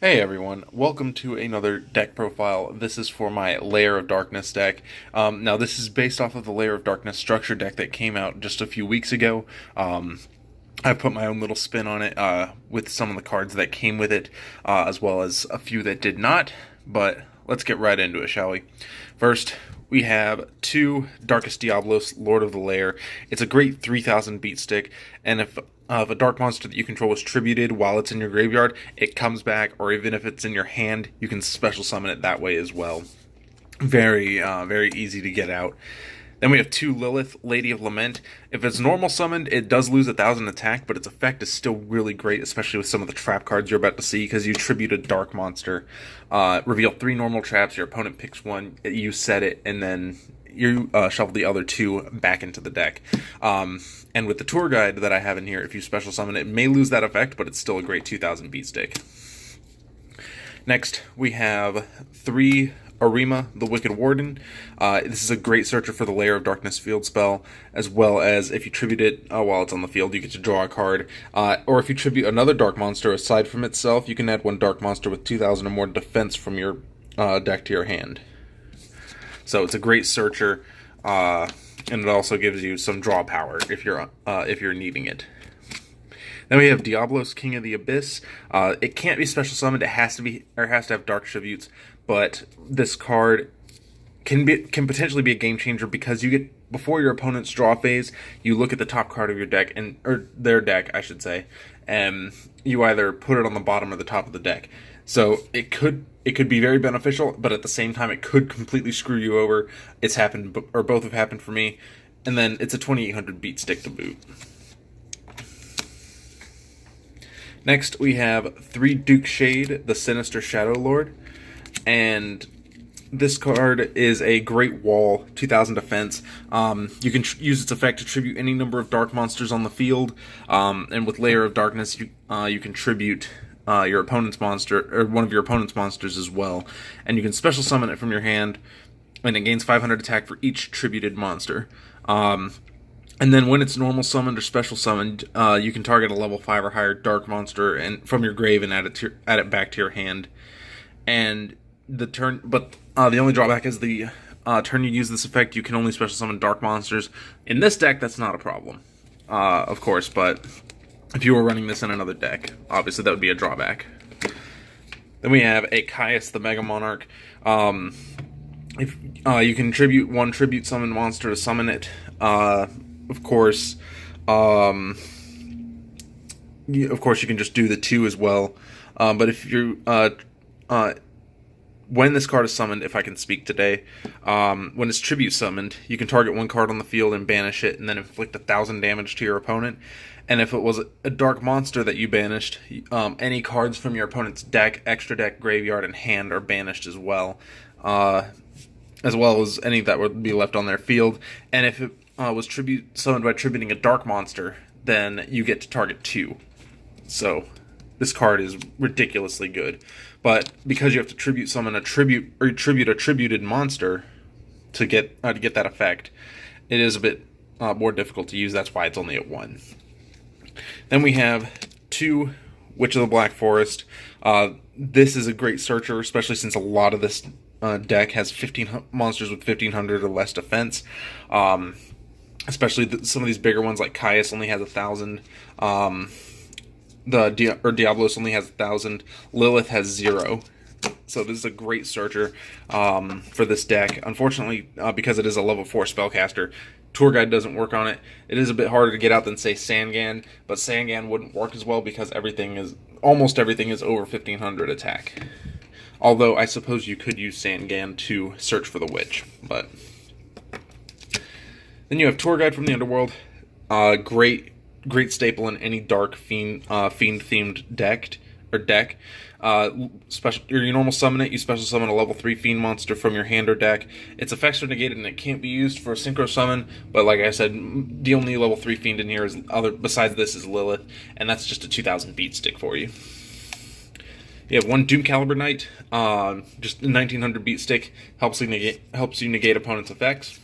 Hey everyone, welcome to another deck profile. This is for my Lair of Darkness deck. Now this is based off of the Lair of Darkness structure deck that came out just a few weeks ago. I put my own little spin on it with some of the cards that came with it, as well as a few that did not, but let's get right into it, shall we? First, we have 2 Darkest Diablos, Lord of the Lair. It's a great 3000 beat stick, and if a dark monster that you control is tributed while it's in your graveyard, it comes back, or even if it's in your hand, you can special summon it that way as well. Very easy to get out. Then we have 2 Lilith, Lady of Lament. If it's normal summoned, it does lose 1000 attack, but its effect is still really great, especially with some of the trap cards you're about to see, because you tribute a dark monster. Reveal 3 normal traps, your opponent picks one, you set it, and then you shuffle the other 2 back into the deck. And with the tour guide that I have in here, if you special summon it, may lose that effect, but it's still a great 2000 beat stick. Next, we have 3 Arima, the Wicked Warden. This is a great searcher for the Lair of Darkness field spell, as well as if you tribute it while it's on the field, you get to draw a card. Or if you tribute another dark monster aside from itself, you can add 1 dark monster with 2000 or more defense from your deck to your hand. So it's a great searcher, and it also gives you some draw power if you're needing it. Then we have Diablos, King of the Abyss. It can't be special summoned. It has to have dark tributes, but this card can potentially be a game changer because you get, before your opponent's draw phase, you look at the top card of your deck, or their deck, I should say, and you either put it on the bottom or the top of the deck. So it could be very beneficial, but at the same time, it could completely screw you over. It's happened, or both have happened for me. And then it's a 2800 beat stick to boot. Next, we have 3 Duke Shade, the Sinister Shadow Lord. And this card is a Great Wall, 2000 defense. You can use its effect to tribute any number of dark monsters on the field. And with Lair of Darkness, you can tribute your opponent's monster, or one of your opponent's monsters as well. And you can special summon it from your hand, and it gains 500 attack for each tributed monster. And then when it's normal summoned or special summoned, you can target a level 5 or higher dark monster and from your grave and add it back to your hand. And the only drawback is the turn you use this effect, you can only special summon dark monsters. In this deck, that's not a problem, of course, but if you were running this in another deck, obviously that would be a drawback. Then we have a Caius, the Mega Monarch. If you can tribute 1 tribute summon monster to summon it. Of course, you can just do the 2 as well. But if you when this card is summoned, if I can speak today, when it's tribute summoned, you can target 1 card on the field and banish it, and then inflict 1000 damage to your opponent. And if it was a dark monster that you banished, any cards from your opponent's deck, extra deck, graveyard, and hand are banished as well as any that would be left on their field. And if it was summoned by tributing a dark monster, then you get to target 2. So this card is ridiculously good. But because you have to tribute a tributed monster to get that effect, it is a bit more difficult to use. That's why it's only at 1. Then we have 2 Witch of the Black Forest. This is a great searcher, especially since a lot of this deck has 15 monsters with 1500 or less defense. Especially some of these bigger ones, like Caius only has 1000. Diablos only has 1000. Lilith has 0. So this is a great searcher for this deck. Unfortunately, because it is a level 4 spellcaster, Tour Guide doesn't work on it. It is a bit harder to get out than, say, Sangan, but Sangan wouldn't work as well because almost everything is over 1500 attack. Although I suppose you could use Sangan to search for the witch, but then you have Tour Guide from the Underworld. Great staple in any dark fiend themed deck. You normal summon it, you special summon a level 3 fiend monster from your hand or deck. Its effects are negated and it can't be used for a synchro summon, but like I said, the only level 3 fiend in here besides this is Lilith, and that's just a 2000 beat stick for you. You have 1 Doom Caliber Knight, just a 1900 beat stick, helps you negate opponent's effects.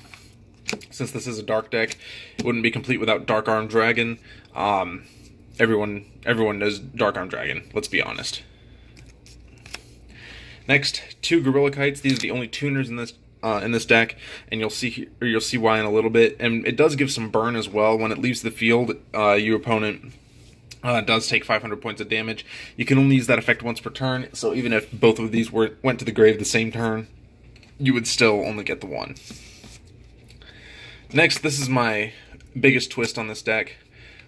Since this is a dark deck, it wouldn't be complete without Dark Arm Dragon. Everyone knows Dark Arm Dragon, let's be honest. Next, 2 Gorilla Kites. These are the only tuners in this deck, and you'll see why in a little bit. And it does give some burn as well. When it leaves the field, your opponent does take 500 points of damage. You can only use that effect once per turn, so even if both of these went to the grave the same turn, you would still only get the 1. Next, this is my biggest twist on this deck.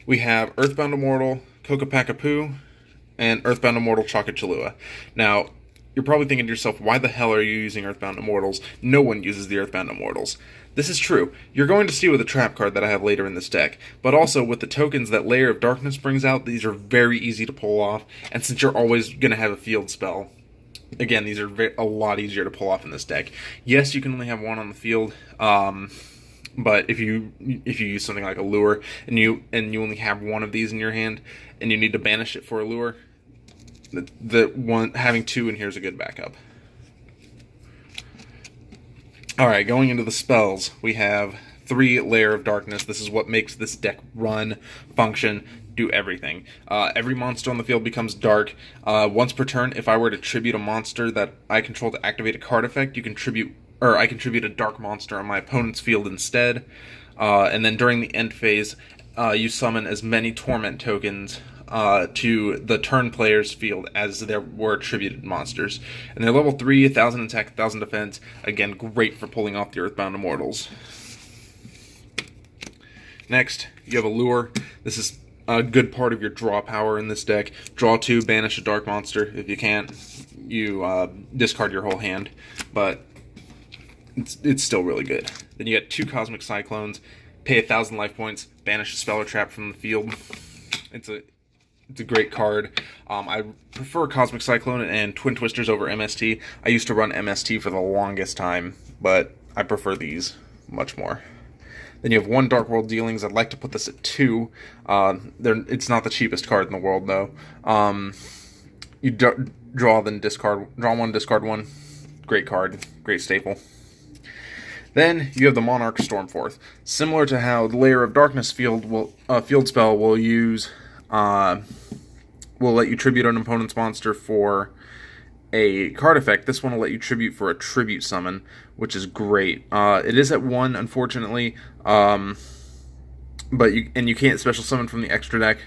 We have Earthbound Immortal, Kokopakapu, and Earthbound Immortal Chocochalua. Now, you're probably thinking to yourself, why the hell are you using Earthbound Immortals? No one uses the Earthbound Immortals. This is true. You're going to see with a trap card that I have later in this deck, but also with the tokens that Lair of Darkness brings out, these are very easy to pull off, and since you're always going to have a field spell, again, these are a lot easier to pull off in this deck. Yes, you can only have 1 on the field, but if you use something like a lure and you only have 1 of these in your hand and you need to banish it for a lure, the one having 2 in here is a good backup. Alright, going into the spells, we have 3 Lair of Darkness. This is what makes this deck run, function, do everything. Every monster on the field becomes dark. Once per turn, if I were to tribute a monster that I control to activate a card effect, I contribute a dark monster on my opponent's field instead. And then during the end phase, you summon as many torment tokens to the turn player's field as there were attributed monsters. And they're level 3, 1000 attack, 1000 defense. Again, great for pulling off the Earthbound Immortals. Next, you have a lure. This is a good part of your draw power in this deck. Draw 2, banish a dark monster. If you can't, you discard your whole hand. But it's still really good. Then you get 2 Cosmic Cyclones, pay 1000 life points, banish a spell or trap from the field. It's a great card. I prefer Cosmic Cyclone and Twin Twisters over MST. I used to run MST for the longest time, but I prefer these much more. Then you have 1 Dark World Dealings. I'd like to put this at 2. It's not the cheapest card in the world, though. You draw 1, discard 1. Great card, great staple. Then you have the Monarch Stormforth. Similar to how the Lair of Darkness field spell will use, will let you tribute an opponent's monster for a card effect. This one will let you tribute for a tribute summon, which is great. It is at 1, unfortunately, but you can't special summon from the extra deck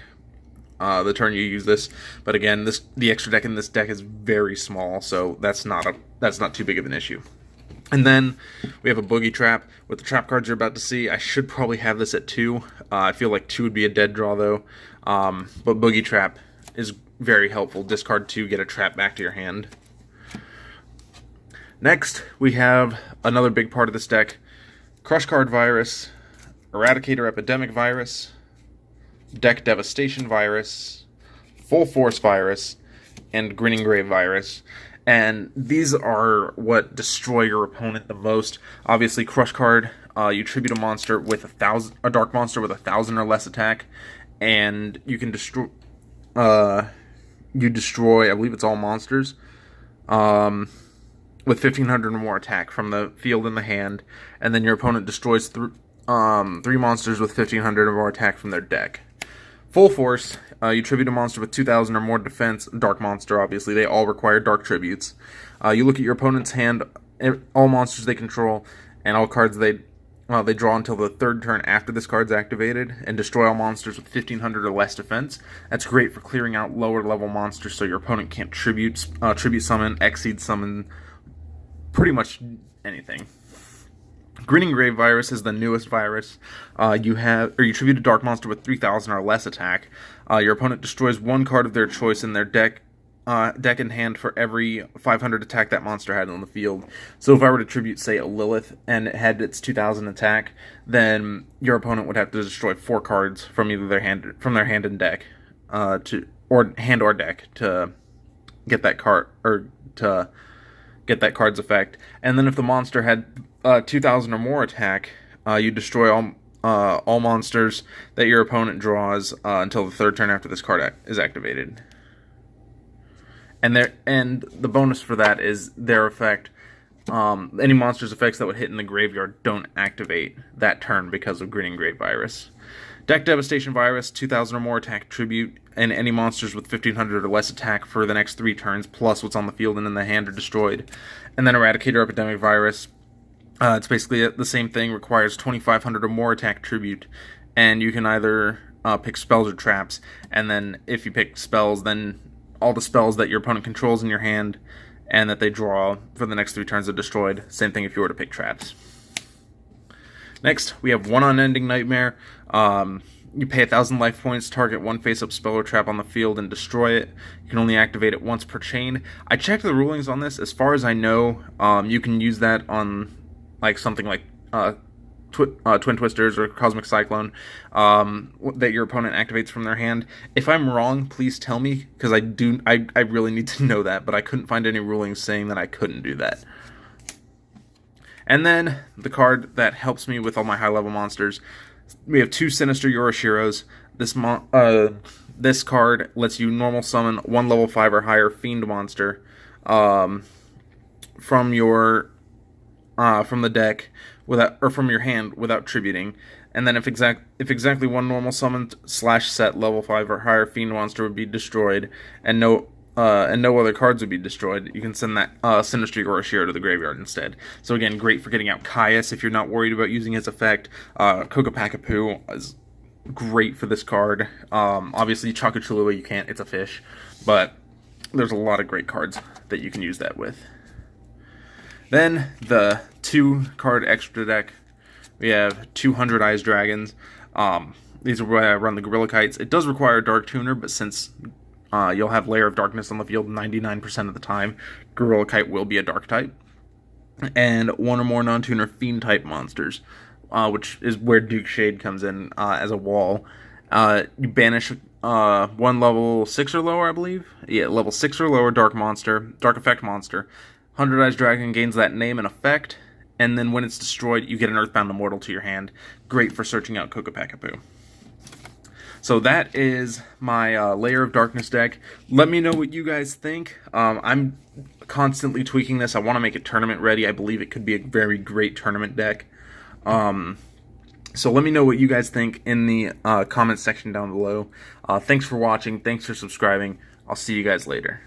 the turn you use this. But again, the extra deck in this deck is very small, so that's not too big of an issue. And then we have a Boogie Trap. With the trap cards you're about to see, I should probably have this at 2. I feel like 2 would be a dead draw, though. But Boogie Trap is very helpful. Discard 2, get a trap back to your hand. Next, we have another big part of this deck. Crush Card Virus, Eradicator Epidemic Virus, Deck Devastation Virus, Full Force Virus, and Grinning Grave Virus. And these are what destroy your opponent the most. Obviously, Crush Card, you tribute a monster with a dark monster with 1000 or less attack, and you can destroy. You destroy, I believe it's all monsters, with 1500 or more attack from the field in the hand, and then your opponent destroys 3 monsters with 1500 or more attack from their deck. Full Force, you tribute a monster with 2000 or more defense, dark monster, obviously. They all require dark tributes. You look at your opponent's hand, all monsters they control, and all cards they draw until the 3rd turn after this card's activated, and destroy all monsters with 1500 or less defense. That's great for clearing out lower level monsters so your opponent can't tribute summon, exceed summon, pretty much anything. Grinning Grave Virus is the newest virus. You tribute a dark monster with 3000 or less attack. Your opponent destroys 1 card of their choice in their deck in hand for every 500 attack that monster had on the field. So if I were to tribute, say, a Lilith and it had its 2000 attack, then your opponent would have to destroy 4 cards from either their hand and deck, or deck to get that card get that card's effect. And then if the monster had 2000 or more attack, you destroy all monsters that your opponent draws until the 3rd turn after this card is activated. And the bonus for that is their effect. Any monster's effects that would hit in the graveyard don't activate that turn because of Grinning Grave Virus. Deck Devastation Virus, 2,000 or more attack tribute, and any monsters with 1,500 or less attack for the next 3 turns, plus what's on the field and in the hand are destroyed. And then Eradicator Epidemic Virus. It's basically the same thing, requires 2,500 or more attack tribute, and you can either pick spells or traps, and then if you pick spells, then all the spells that your opponent controls in your hand and that they draw for the next 3 turns are destroyed. Same thing if you were to pick traps. Next, we have One Unending Nightmare. You pay 1,000 life points, target one face-up spell or trap on the field, and destroy it. You can only activate it once per chain. I checked the rulings on this. As far as I know, you can use that on like something like Twin Twisters or Cosmic Cyclone that your opponent activates from their hand. If I'm wrong, please tell me, because I really need to know that, but I couldn't find any rulings saying that I couldn't do that. And then the card that helps me with all my high-level monsters, we have 2 Sinister Yoroshiros. This card lets you normal summon 1 level 5 or higher Fiend monster from the deck from your hand without tributing. And then if exactly 1 normal summoned / set level 5 or higher Fiend monster would be destroyed, and no other cards would be destroyed, you can send that Sinister Yoroshiro to the graveyard instead. So again, great for getting out Caius if you're not worried about using his effect. Kokopakapu is great for this card. Obviously, Chakachulua you can't, it's a fish. But there's a lot of great cards that you can use that with. Then, the 2-card extra deck. We have 200 Eyes Dragons. These are where I run the Gorilla Kites. It does require a Dark Tuner, but since you'll have Lair of Darkness on the field 99% of the time, Gorilla Kite will be a Dark type. And 1 or more non-tuner Fiend type monsters, which is where Duke Shade comes in as a wall. You banish 1 level 6 or lower, I believe. Yeah, level 6 or lower Dark effect monster. 100 Eyes Dragon gains that name and effect, and then when it's destroyed, you get an Earthbound Immortal to your hand. Great for searching out Kokopakapu. So that is my Lair of Darkness deck. Let me know what you guys think. I'm constantly tweaking this. I want to make it tournament ready. I believe it could be a very great tournament deck. So let me know what you guys think in the comment section down below. Thanks for watching. Thanks for subscribing. I'll see you guys later.